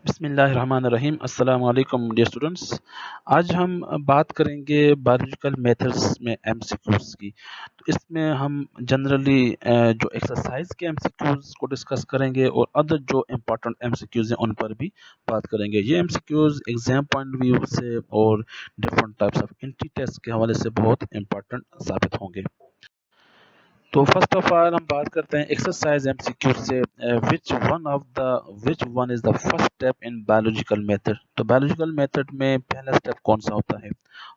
बिस्मिल्लाहिर्रहमानिर्रहीम। अस्सलाम वालेकुम डियर स्टूडेंट्स। आज हम बात करेंगे बायोलॉजिकल मेथड्स में एमसीक्यूज की। तो इसमें हम जनरली जो एक्सरसाइज के एमसीक्यूज को डिस्कस करेंगे और अदर जो इम्पोर्टेंट एमसीक्यूज हैं उन पर भी बात करेंगे। ये एमसीक्यूज एग्जाम पॉइंट व्यू से और different types of entry test के हवाले से बहुत इंपॉर्टेंट साबित होंगे। तो फर्स्ट ऑफ ऑल हम बात करते हैं एक्सरसाइज एमसीक्यू से। Which one is the first step in biological method. तो बायोलॉजिकल मेथड में पहला स्टेप कौन सा होता है?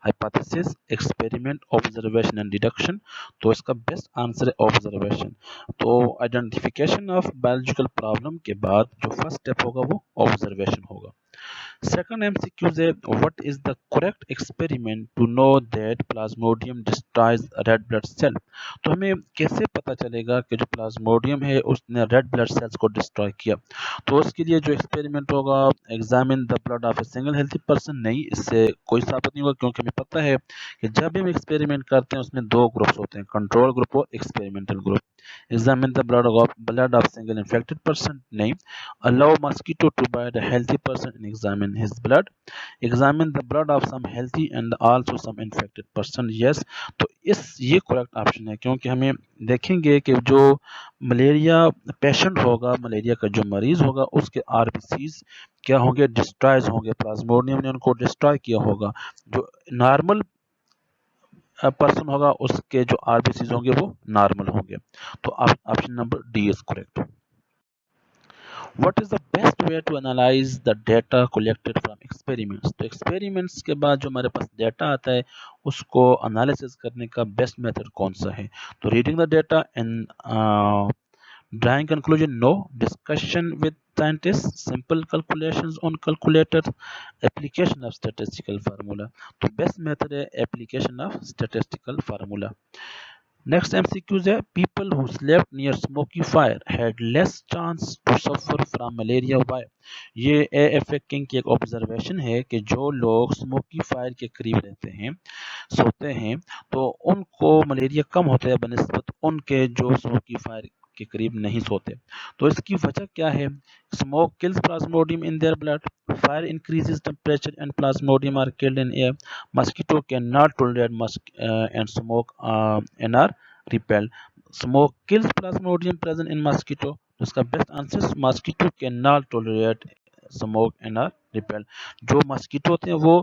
Hypothesis, experiment, observation and deduction. तो इसका बेस्ट आंसर है ऑब्जर्वेशन। तो आइडेंटिफिकेशन ऑफ बायोलॉजिकल प्रॉब्लम के बाद जो फर्स्ट स्टेप होगा वो ऑब्जर्वेशन होगा। Second MCQ है what is the correct experiment to know that plasmodium destroys red blood cell। तो हमें कैसे पता चलेगा कि जो प्लाज्मोडियम है उसने रेड ब्लड सेल्स को डिस्ट्रॉय किया? तो उसके लिए जो एक्सपेरिमेंट होगा, examine the blood of a single healthy person. नहीं, इससे कोई साबित नहीं होगा क्योंकि हमें पता है कि जब भी हम एक्सपेरिमेंट करते हैं उसमें दो ग्रुप्स होते हैं, कंट्रोल ग्रुप और experimental group. Examine the blood of single infected person. नहीं, allow mosquito to bite a healthy person and examine his blood। examine the blood of some healthy and also some infected person। yes, तो ये correct option है क्योंकि हमें देखेंगे कि जो malaria patient होगा, मलेरिया का जो मरीज होगा उसके आरबीसीज क्या होंगे? डिस्ट्रॉयज होंगे। प्लाज्मोडियम ने उनको डिस्ट्रॉय किया होगा। जो नॉर्मल पर्सन होगा उसके जो आरबीसीज होंगे वो नॉर्मल होंगे। तो option number D is correct. What is the best way to analyze the data collected from experiments? तो experiments के बाद जो हमारे पास डेटा आता है उसको एनालिसिस करने का बेस्ट मेथड कौन सा है? तो reading the data and drawing conclusion, no, discussion with scientists, simple calculations on calculator, application of statistical formula। तो बेस्ट मेथड है application of statistical formula. Next MCQs है people who slept near smoky fire had less chance to suffer from malaria। why? ये AFA king की एक observation है कि जो लोग स्मोकी फायर के करीब रहते हैं, सोते हैं, तो उनको मलेरिया कम होता है बनिस्बत उनके जो स्मोकी फायर के करीब नहीं सोते। तो इसकी वजह क्या है? Smoke kills Plasmodium in their blood, fire increases temperature and plasmodium are killed in air, mosquito cannot tolerate and smoke and are repelled। smoke kills plasmodium present in mosquito। तो इसका best answer mosquito cannot tolerate smoke and are repelled। जो mosquito होते हैं वो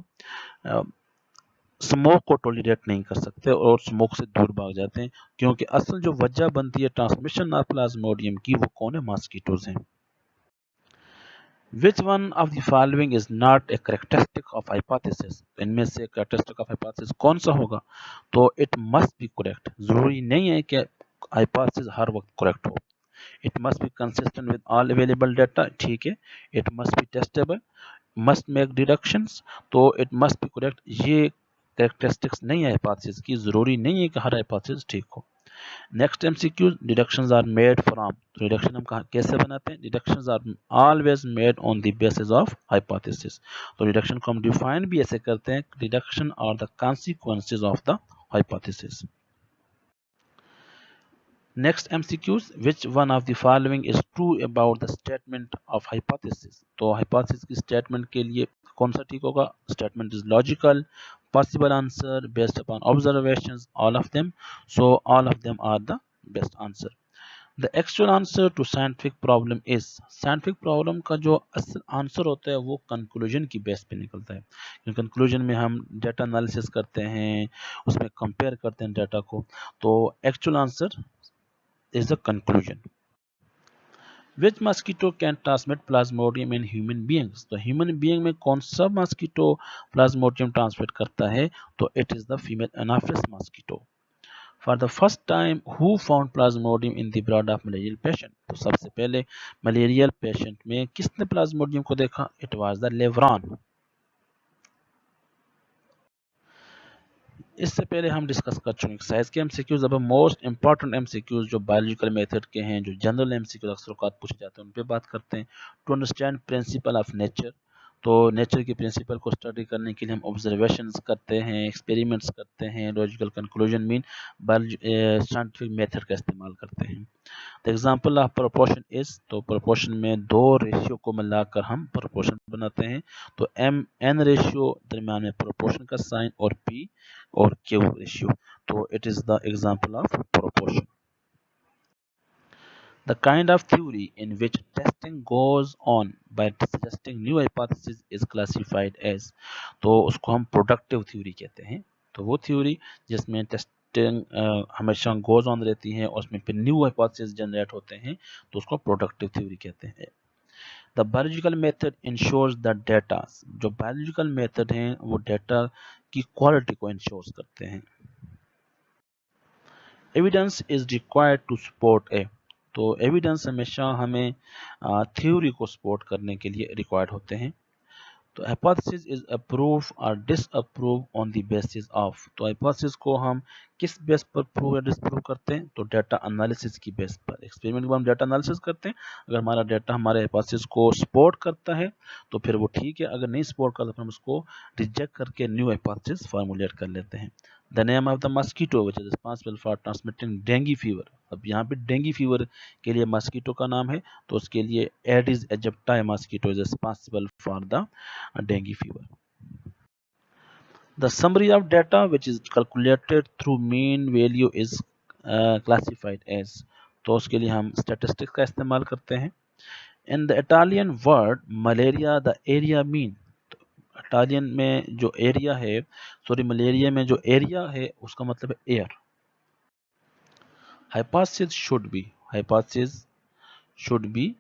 smoke को tolerate नहीं कर सकते और स्मोक से दूर भाग जाते हैं क्योंकि असल जो वजह बनती है ट्रांसमिशन ऑफ प्लाज्मोडियम की वो कौन है? मस्कीटोज हैं। Which one of the following is not a characteristic of hypothesis? इनमें से characteristic of hypothesis कौन सा होगा? तो it must be correct। जरूरी नहीं है कि hypothesis हर वक्त correct हो। It must be consistent with all available data। ठीक है। It must be testable, must make deductions। तो it must be correct। ये characteristics नहीं है hypothesis की, जरूरी नहीं है कि हर hypothesis ठीक हो। Next MCQ, deductions are made from. तो डिडक्शन हम कैसे बनाते हैं? Deductions are always made on the basis of hypothesis. तो डिडक्शन को हम डिफाइन भी ऐसे करते हैं, deduction are the consequences of the hypothesis. Next MCQs, which one of the following is true about the statement of hypothesis. तो hypothesis की statement के लिए कौन सा ठीक होगा? Statement is logical, possible answer, based upon observations, all of them। so all of them are the best answer। the actual answer to scientific problem is। scientific problem का जो असल आंसर होता है वो कंक्लूजन की बेस पे निकलता है क्योंकि कंक्लूजन में हम डेटा एनालिसिस करते हैं, उसमें कंपेयर करते हैं डेटा को। तो actual answer is the conclusion. Which mosquito can transmit plasmodium in human beings? तो human being में कौन सा mosquito plasmodium transmit करता है? तो it is the female anopheles mosquito। For the first time, who found plasmodium in the blood of malarial patient? तो सबसे पहले malarial patient में किसने plasmodium को देखा? It was the Levran। इससे पहले हम डिस्कस कर चुके एक्सरसाइज के एमसीक्यूज। अब मोस्ट इंपॉर्टेंट एमसीक्यूज जो बायोलॉजिकल मेथड के हैं, जो जनरल एमसीक्यूज अक्सर औकात पूछे जाते हैं, उन पे बात करते हैं। To understand principle of nature. तो नेचर के प्रिंसिपल को स्टडी करने के लिए हम ऑब्जर्वेशंस करते हैं, एक्सपेरिमेंट्स करते हैं, logical conclusion mean scientific method का इस्तेमाल करते हैं। The example of proportion is, तो प्रोपोर्शन में दो रेशियो को मिलाकर हम प्रोपोर्शन बनाते हैं। तो एम एन रेशियो दरम्यान में प्रोपोर्शन का साइन, और पी और क्यू रेशियो, तो it is the example of proportion. The kind of theory in which testing goes on by suggesting new hypothesis is classified as, तो उसको हम प्रोडक्टिव थ्योरी कहते हैं। तो वो थ्योरी जिसमें टेस्टिंग हमेशा गोज ऑन रहती है और उसमें फिर न्यू हाइपोथेसिस जनरेट होते हैं, तो उसको प्रोडक्टिव थ्योरी कहते हैं। The biological method ensures the data, जो बायोलॉजिकल मेथड हैं वो डेटा की क्वालिटी को इंश्योर करते हैं। Evidence is required to support a, तो एविडेंस हमेशा हमें थ्योरी को सपोर्ट करने के लिए रिक्वायर्ड होते हैं। तो हाइपोथेसिस इज अप्रूव और disapprove on the basis of, तो हाइपोथेसिस को हम किस बेस पर प्रूव या डिसप्रूव करते हैं, तो डेटा एनालिसिस की बेस पर। एक्सपेरिमेंट में हम डेटा एनालिसिस करते हैं, अगर हमारा डेटा हमारे हाइपोथेसिस को सपोर्ट करता है तो फिर वो ठीक है, अगर नहीं सपोर्ट करता तो हम उसको रिजेक्ट करके न्यू हाइपोथेसिस फॉर्मुलेट कर लेते हैं। The name of the mosquito which is responsible for transmitting dengue fever, अब यहाँ पे डेंगू फीवर के लिए मस्कीटो का नाम है, तो उसके लिए Aedes aegypti mosquito is responsible for the dengue fever. The summary of data which is calculated through mean value is classified as, तो उसके लिए हम statistics का इस्तेमाल करते हैं। In the Italian word malaria, the area mean, Italian में जो एरिया है, सॉरी मलेरिया में जो एरिया है उसका मतलब है air. Hypothesis should be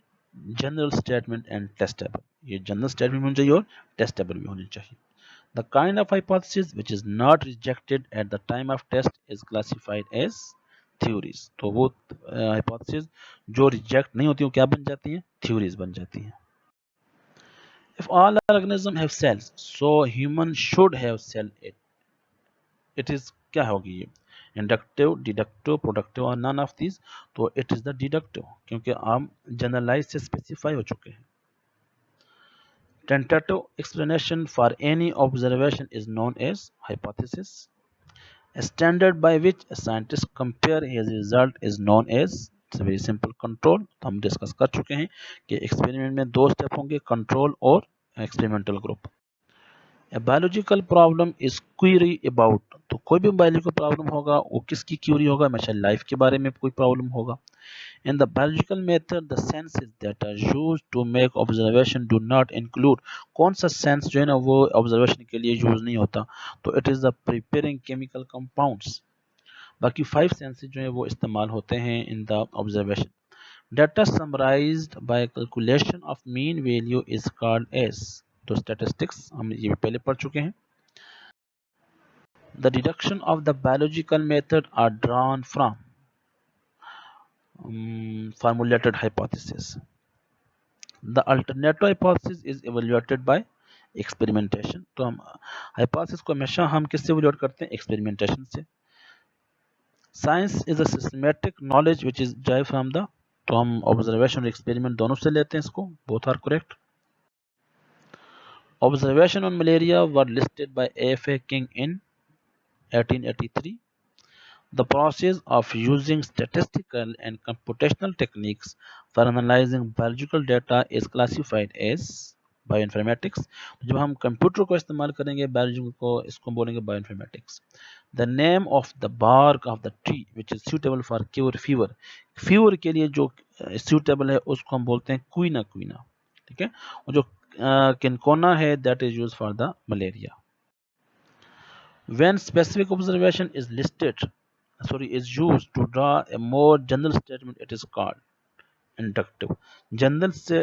general statement and testable, ये जनरल स्टेटमेंट होनी चाहिए और टेस्टेबल भी होनी चाहिए। The kind of hypothesis which is not rejected at the time of test is classified as theories, तो वो hypothesis जो reject नहीं होती वो क्या बन जाती हैं, theories बन जाती हैं। If all organisms have cells, so human should have cell it is क्या होगी ये, इंडक्टिव, डिडक्टिव, प्रोडक्टिव और नन ऑफ दिस, तो इट इज द डिडक्टिव, क्योंकि हम जनरलाइज से स्पेसिफाई हो चुके हैं। Tentative explanation for any observation is known as hypothesis. A standard by which a scientist compare his result is known as, it's a very simple, control। तो हम discuss कर चुके हैं कि एक्सपेरिमेंट में दो स्टेप होंगे, कंट्रोल और experimental group. A biological problem is query about, तो कोई भी बायोलॉजिकल प्रॉब्लम होगा वो किसकी क्यूरी होगा, हमेशा लाइफ के बारे में कोई प्रॉब्लम होगा। In the biological method, the senses that are used to make observation do not include, कौन सा सेंस जो है ना वो ऑब्जर्वेशन के लिए यूज नहीं होता, तो it is the preparing chemical compounds. बाकी 5 सेंसेस जो है वो इस्तेमाल होते हैं in the observation. Data summarised by calculation of mean value is called as, तो स्टैटिस्टिक्स हम ये पहले पढ़ चुके हैं। The deduction of the biological method are drawn from formulated hypothesis. The alternative hypothesis is evaluated by experimentation, तो हम hypothesis को हमेशा हम किससे evaluate करते हैं, experimentation से। Science is a systematic knowledge which is derived from the, तो हम observation और experiment दोनों से लेते हैं इसको, both are correct। Observation on malaria were listed by A.F.A. King in 1883. The process of using statistical and computational techniques for analyzing biological data is classified as bioinformatics। जब हम कंप्यूटर को इस्तेमाल करेंगे बायोलॉजी को, इसको बोलेंगे bioinformatics. The name of the bark of the tree which is suitable for cure fever, fever के लिए जो suitable है उसको हम बोलते हैं क्वीना क्वीना, ठीक है। और जो किनकोना है that is used for the malaria। When specific observation is used to draw a more general statement, it is called inductive। General से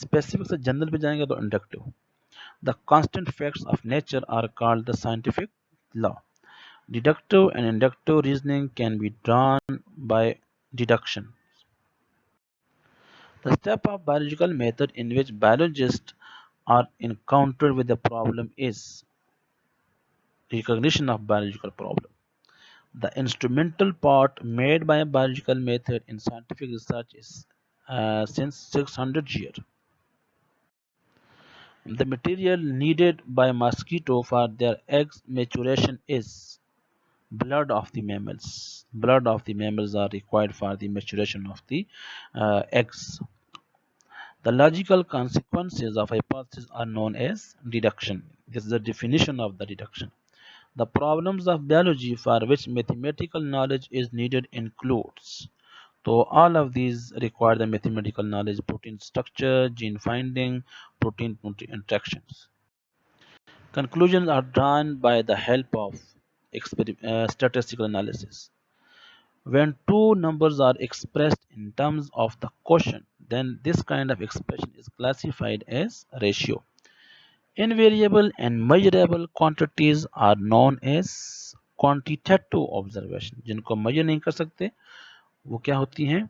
स्पेसिफिक से जनरल पे जाएंगे तो inductive. The constant facts of nature are called the scientific law। Deductive and inductive reasoning can be drawn by deduction। The step of biological method in which biologists are encountered with a problem is recognition of biological problem। The instrumental part made by a biological method in scientific research is since 600 years। The material needed by mosquito for their eggs maturation is blood of the mammals. Blood of the mammals are required for the maturation of the eggs. The logical consequences of hypothesis are known as deduction. This is the definition of the deduction. The problems of biology for which mathematical knowledge is needed includes. So all of these require the mathematical knowledge: protein structure, gene finding, protein-protein interactions. Conclusions are drawn by the help of statistical analysis. When two numbers are expressed in terms of the quotient, then this kind of expression is classified as ratio. Invariable and measurable quantities are known as quantitative observation. जिनको measure नहीं कर सकते वो क्या होती हैं,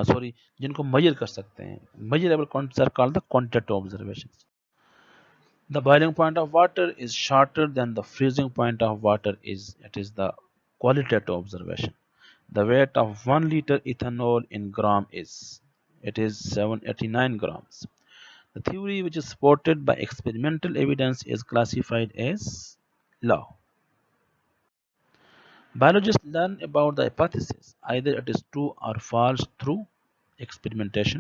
sorry, जिनको measure कर सकते हैं, measurable quantities are called the quantitative observations. The boiling point of water is shorter than the freezing point of water is. It is the qualitative observation. The weight of 1 liter ethanol in gram is. It is 789 grams. The theory which is supported by experimental evidence is classified as law. Biologists learn about the hypothesis. Either it is true or false through experimentation.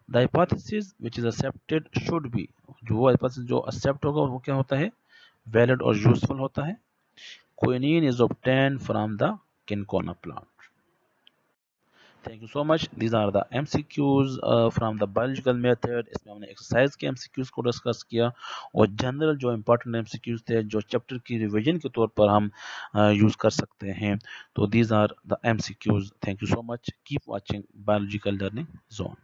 The hypothesis which is accepted should be, जो hypothesis जो accept होगा वो क्या होता है, valid और useful होता है. Quinine is obtained from the cinchona plant. Thank you so much. These are the MCQs from the biological method. इसमें हमने एक्सरसाइज के MCQs को डिस्कस किया और जनरल जो इम्पोर्टेंट MCQs थे जो चैप्टर की रिवीजन के तौर पर हम यूज़ कर सकते हैं. तो these are the MCQs. Thank you so much. Keep watching Biological Learning Zone.